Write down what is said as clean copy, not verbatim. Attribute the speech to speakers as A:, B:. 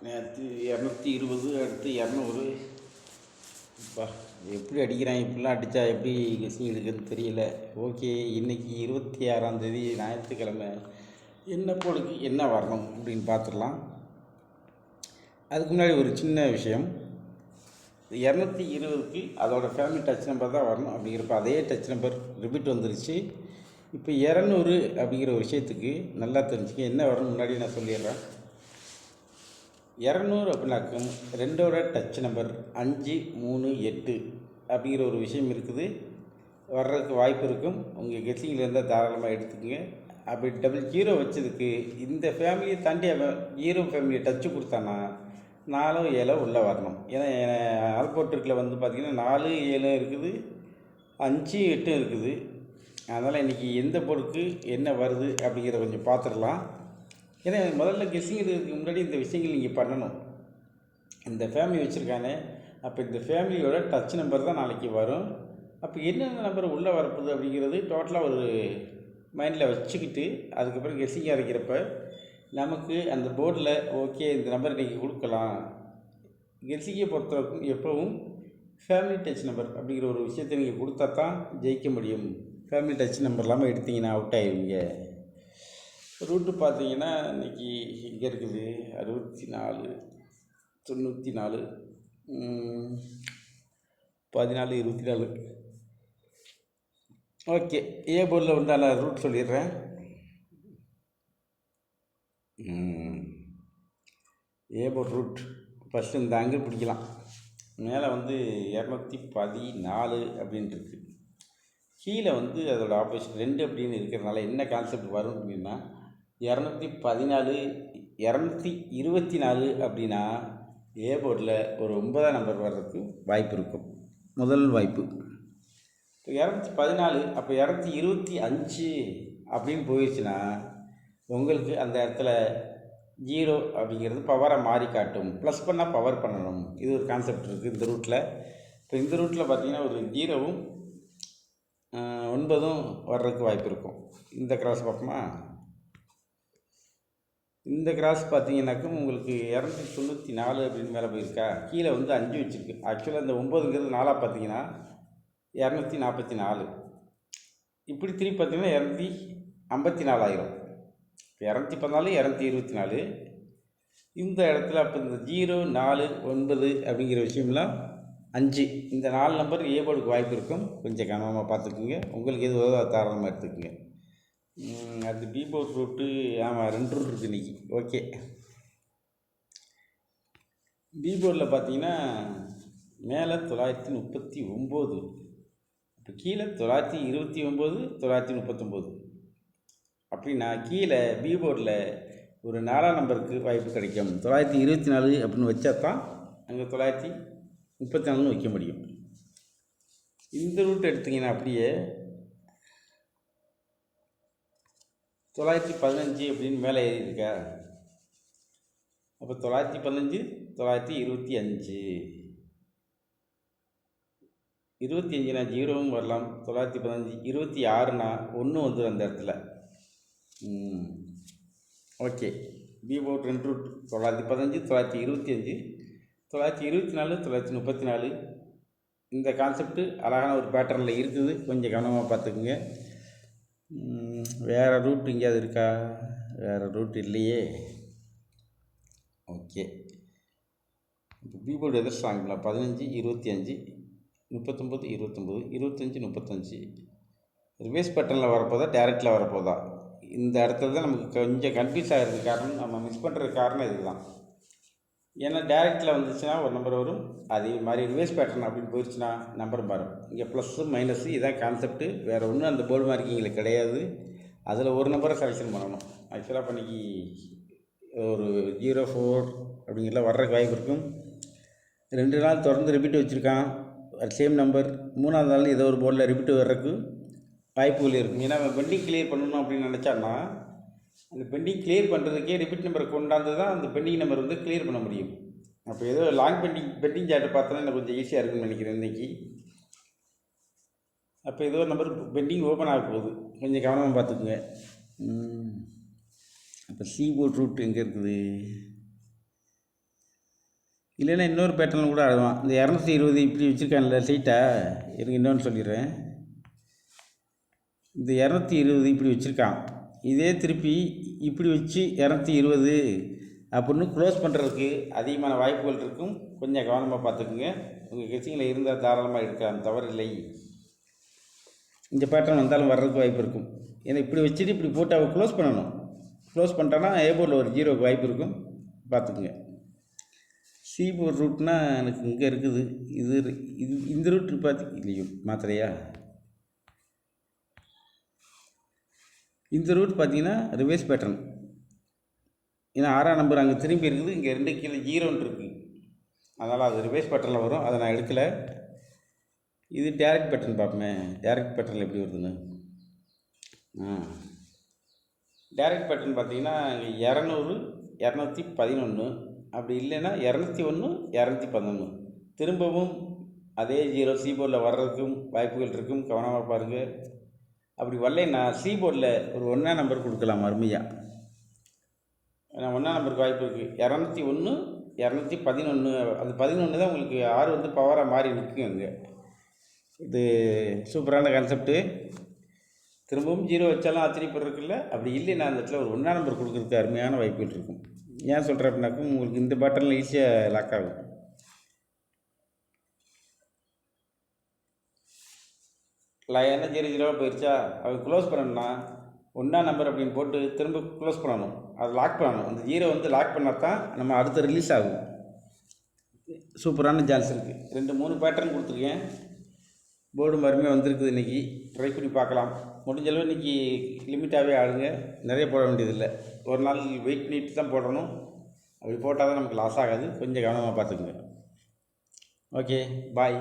A: நேற்று 220, அடுத்து 200. இப்போ எப்படி அடிக்கிறான், இப்படிலாம் அடித்தா எப்படி கெஸ்ஸிங் எடுக்குதுன்னு தெரியல. ஓகே, இன்றைக்கி 26ஆம் தேதி ஞாயிற்றுக்கிழமை. என்ன போடுக்கு என்ன வரணும் அப்படின்னு பார்த்துடலாம். அதுக்கு முன்னாடி ஒரு சின்ன விஷயம். 220க்கு அதோடய ஃபேமிலி டச் நம்பர் தான் வரணும் அப்படிங்கிறப்ப அதே டச் நம்பர் ரிப்பீட் வந்துருச்சு. இப்போ 200 அப்படிங்கிற ஒரு விஷயத்துக்கு நல்லா தெரிஞ்சுக்க என்ன வரணும் முன்னாடி நான் சொல்லிடுறேன். 200 அப்படின்னாக்கும் 2ஓட டச் நம்பர் 5, 3, 8 அப்படிங்கிற ஒரு விஷயம் இருக்குது. வர்றதுக்கு வாய்ப்பு இருக்கும். உங்கள் கெஸ்ஸிங்கில் இருந்தால் தாராளமாக எடுத்துக்கோங்க. அப்படி டபுள் 0 வச்சதுக்கு இந்த ஃபேமிலியை தாண்டி அவன் 0 ஃபேமிலியை டச்சு கொடுத்தானா 4, 7 உள்ளே வரணும். ஏன்னா ஆல்போர்ட்டில் வந்து பார்த்திங்கன்னா 4, 7 இருக்குது, 5, 8 இருக்குது. அதனால் இன்றைக்கி எந்த போர்டுக்கு என்ன வருது அப்படிங்கிறத கொஞ்சம் பார்த்துடலாம். ஏன்னா முதல்ல கெஸ்ஸிங் எடுக்கிறதுக்கு முன்னாடி இந்த விஷயங்கள் நீங்கள் பண்ணணும். இந்த ஃபேமிலி வச்சுருக்கானே, அப்போ இந்த ஃபேமிலியோட டச் நம்பர் தான் நாளைக்கு வரும். அப்போ என்னென்ன நம்பர் உள்ளே வரப்போகுது அப்படிங்கிறது டோட்டலாக ஒரு மைண்டில் வச்சுக்கிட்டு அதுக்கப்புறம் கெஸ்ஸிங் அரைக்கிறப்ப நமக்கு அந்த போர்டில் ஓகே இந்த நம்பர் இன்றைக்கி கொடுக்கலாம். கெஸ்ஸிங்கை பொறுத்தவரைக்கும் எப்போவும் ஃபேமிலி டச் நம்பர் அப்படிங்கிற ஒரு விஷயத்தை நீங்கள் கொடுத்தா தான் ஜெயிக்க முடியும். ஃபேமிலி டச் நம்பர் இல்லாமல் எடுத்திங்கன்னா அவுட் ஆகிடுவீங்க. ரூட்டு பார்த்தீங்கன்னா இன்றைக்கி எங்கே இருக்குது, 64, 94, 14, 24. ஓகே, ஏ போர்டில் உண்டான ரூட் சொல்லிடுறேன். ஏ போர்ட் ரூட் ஃபஸ்ட்டு இந்த ஆங்கிள் பிடிக்கலாம். மேலே வந்து 214 அப்படின்ட்டு இருக்குது. கீழே வந்து அதோட ஆப்போசிட் 2 அப்படின்னு இருக்கிறதுனால என்ன கான்செப்ட் வரும் அப்படின்னா 214, 224 அப்படின்னா ஏ போர்டில் ஒரு 9ஆம் நம்பர் வர்றதுக்கு வாய்ப்பு இருக்கும். முதல் வாய்ப்பு. இப்போ 214, அப்போ 225 அப்படின்னு போயிடுச்சுன்னா உங்களுக்கு அந்த இடத்துல 0 அப்படிங்கிறது பவராக மாறி காட்டும். ப்ளஸ் பண்ணால் பவர் பண்ணணும். இது ஒரு கான்செப்ட் இருக்குது இந்த ரூட்டில். இப்போ இந்த ரூட்டில் பார்த்திங்கன்னா ஒரு 0வும் 9ம் வர்றதுக்கு வாய்ப்பு இருக்கும். இந்த கிராஸ் பார்ப்போமா? இந்த கிராஸ் பார்த்தீங்கன்னாக்கும் உங்களுக்கு 294 அப்படின்னு மேலே போயிருக்கா. கீழே வந்து 5 வச்சுருக்கு. ஆக்சுவலாக இந்த 9ங்கிறது 4ஆக பார்த்தீங்கன்னா 244. இப்படி திருப்பி பார்த்தீங்கன்னா 254 ஆயிரும். 214, 224. இந்த இடத்துல அப்போ இந்த 0, 4, 9 அப்படிங்கிற விஷயம்லாம் 5 இந்த 4 நம்பர் ஏ போர்டுக்கு வாய்ப்பு இருக்கும். கொஞ்சம் கவனமாக பார்த்துக்குங்க. உங்களுக்கு எது வருதோ அதை தாராளமாக எடுத்துக்கோங்க. அது பி போர்ட் ரூட்டு. ஆமாம், 2 ரூட் இருக்குது இன்றைக்கி. ஓகே, பி போர்டில் பார்த்தீங்கன்னா மேலே 939, இப்போ கீழே 929, 939. அப்படின்னா கீழே பி போர்டில் ஒரு 4ஆம் நம்பருக்கு வாய்ப்பு கிடைக்கும். 924 அப்படின்னு வச்சா தான் அங்கே 934ன்னு வைக்க முடியும். இந்த ரூட் எடுத்திங்கன்னா அப்படியே 915 அப்படின்னு மேலே ஏறியிருக்கா. அப்போ 915, 925, 25னா 0வும் வரலாம். 915, 26னா 1 வந்துடும் அந்த இடத்துல. ஓகே, பி போர்ட் 2 ரூட் 915, 925, 924, 934. இந்த கான்செப்ட்டு அழகான ஒரு பேட்டர்னில் இருக்குது. கொஞ்சம் கவனமாக பார்த்துக்குங்க. வேறு ரூட் எங்கேயாவது இருக்கா? வேறு ரூட் இல்லையே. ஓகே, இப்போ பி போர்டு எதிர் ஸ்ட்ராங்கில் 15, 25, 39, 29, 25, 35 ரிவேர்ஸ் பேட்டர்னில் வரப்போதா டேரெக்டில் வரப்போதா? இந்த இடத்துல தான் நமக்கு கொஞ்சம் கன்ஃபியூஸ் ஆகிறதுக்கு காரணம், நம்ம மிஸ் பண்ணுறதுக்கு காரணம் இதுதான். ஏன்னா டேரெக்டில் வந்துச்சுன்னா ஒரு நம்பர் வரும், அதே மாதிரி ரிவேர்ஸ் பேட்டர்ன் அப்படின்னு போயிடுச்சுன்னா நம்பர் மாறும். இங்கே ப்ளஸ்ஸு மைனஸு இதான் கான்செப்ட்டு. வேறு ஒன்றும் அந்த போர்டு மார்க்கிங்கில் கிடையாது. அதில் ஒரு நம்பரை செலெக்ஷன் பண்ணணும். ஆக்சுவலாக இப்போ இன்றைக்கி ஒரு 04 அப்படிங்கிறதுல வர்றதுக்கு வாய்ப்பு இருக்கும். 2 நாள் தொடர்ந்து ரிப்பீட் வச்சுருக்கான் சேம் நம்பர். 3ஆவது நாள் ஏதோ ஒரு போர்டில் ரிப்பீட் வர்றதுக்கு வாய்ப்புகள் இருக்கும். ஏன்னா பெண்டிங் கிளியர் பண்ணணும் அப்படின்னு நினச்சான்னா அந்த பெண்டிங் கிளியர் பண்ணுறதுக்கே ரிப்பீட் நம்பரை கொண்டாந்து தான் அந்த பெண்டிங் நம்பர் வந்து கிளியர் பண்ண முடியும். அப்போ ஏதோ லாங் பெண்டிங் சார்ட்டை பார்த்தோன்னா எனக்கு கொஞ்சம் ஈஸியாக இருக்குன்னு நினைக்கிறேன் இன்றைக்கி. அப்போ ஏதோ ஒரு நம்பர் பெண்டிங் ஓப்பன் ஆக போகுது. கொஞ்சம் கவனமாக பார்த்துக்குங்க. இப்போ சி போர்ட் ரூட் எங்கே இருக்குது? இல்லைன்னா இன்னொரு பேட்டர்ன் கூட ஆடுவான். இந்த 220 இப்படி வச்சுருக்கான்ல சீட்டா, எனக்கு இன்னொன்று சொல்லிடுறேன். இந்த 220 இப்படி வச்சுருக்கான். இதே திருப்பி இப்படி வச்சு 220 அப்படின்னு க்ளோஸ் பண்ணுறதுக்கு அதிகமான வாய்ப்புகள் இருக்கும். கொஞ்சம் கவனமாக பார்த்துக்குங்க. உங்கள் கெஸ்ஸிங்கில் இருந்தால் தாராளமாக எடுக்கலாம், தவறில்லை. இந்த பேட்டர்ன் வந்தாலும் வர்றதுக்கு வாய்ப்பு இருக்கும். ஏன்னா இப்படி வச்சுட்டு இப்படி போட்டு அவள் க்ளோஸ் பண்ணணும். க்ளோஸ் பண்ணிட்டான்னா ஏ போர்டில் ஒரு 0க்கு வாய்ப்பு இருக்கும், பார்த்துக்குங்க. சி போர்ட் ரூட்னா எனக்கு இங்கே இருக்குது. இது இது இந்த ரூட் பார்த்து இல்லையோ மாத்திரையா, இந்த ரூட் பார்த்தீங்கன்னா ரிவர்ஸ் பேட்டர்ன். ஏன்னா 6ஆம் நம்பர் அங்கே திரும்பி இருக்குது, இங்கே 2 கீழே 0 இருக்குது. அதனால் அது ரிவர்ஸ் பேட்டர்னில் வரும், அதை நான் எடுக்கலை. இது டேரக்ட் பேட்டர்ன் பார்ப்போமே, டேரக்ட் பேட்டர்னில் எப்படி வருதுன்னு. டேரக்ட் பேட்டர்ன் பார்த்தீங்கன்னா 200 211, அப்படி இல்லைன்னா 201 211. திரும்பவும் அதே 0 சி போர்டில் வர்றதுக்கும் வாய்ப்புகள் இருக்கும், கவனமாக பாருங்கள். அப்படி வரலைன்னா சி போர்டில் ஒரு 1ஆம் நம்பர் கொடுக்கலாம் அருமையாக. ஏன்னா 1ஆம் நம்பருக்கு வாய்ப்பு இருக்குது. 201 211, அது 11 தான் உங்களுக்கு 6 வந்து பவராக மாறி நிற்கும் அங்கே. இது சூப்பரான கான்செப்ட்டு. திரும்பவும் 0 வச்சாலும் ஆச்சரியப்படுறதுக்குல்ல. அப்படி இல்லைன்னா அந்த இடத்துல ஒரு 1ஆம் நம்பர் கொடுக்குறதுக்கு அருமையான வாய்ப்புகள் இருக்கும். ஏன் சொல்கிறேன் அப்படின்னாக்கும், உங்களுக்கு இந்த பேட்டர்னில் ஈஸியாக லாக் ஆகும். லைனாக 0 போயிடுச்சா, அது க்ளோஸ் பண்ணணும்னா 1ஆம் நம்பர் அப்படின்னு போட்டு திரும்ப க்ளோஸ் பண்ணணும், அதை லாக் பண்ணணும். அந்த 0 வந்து லாக் பண்ணால் தான் நம்ம அடுத்து ரிலீஸ் ஆகும். சூப்பரான சான்ஸ் இருக்குது. 2-3 பேட்டர்ன் கொடுத்துருக்கேன். போர்டு மறுமையாக வந்திருக்குது. இன்றைக்கி ட்ரை பண்ணி பார்க்கலாம். முடிஞ்சளவு இன்றைக்கி லிமிட்டாகவே ஆடுங்க, நிறைய போட வேண்டியதில்லை. ஒரு நாள் வெயிட் பண்ணிட்டு தான் போடணும். அப்படி போட்டால் தான் நமக்கு லாஸ் ஆகாது. கொஞ்சம் கவனமாக பார்த்துக்குங்க. ஓகே, பாய்.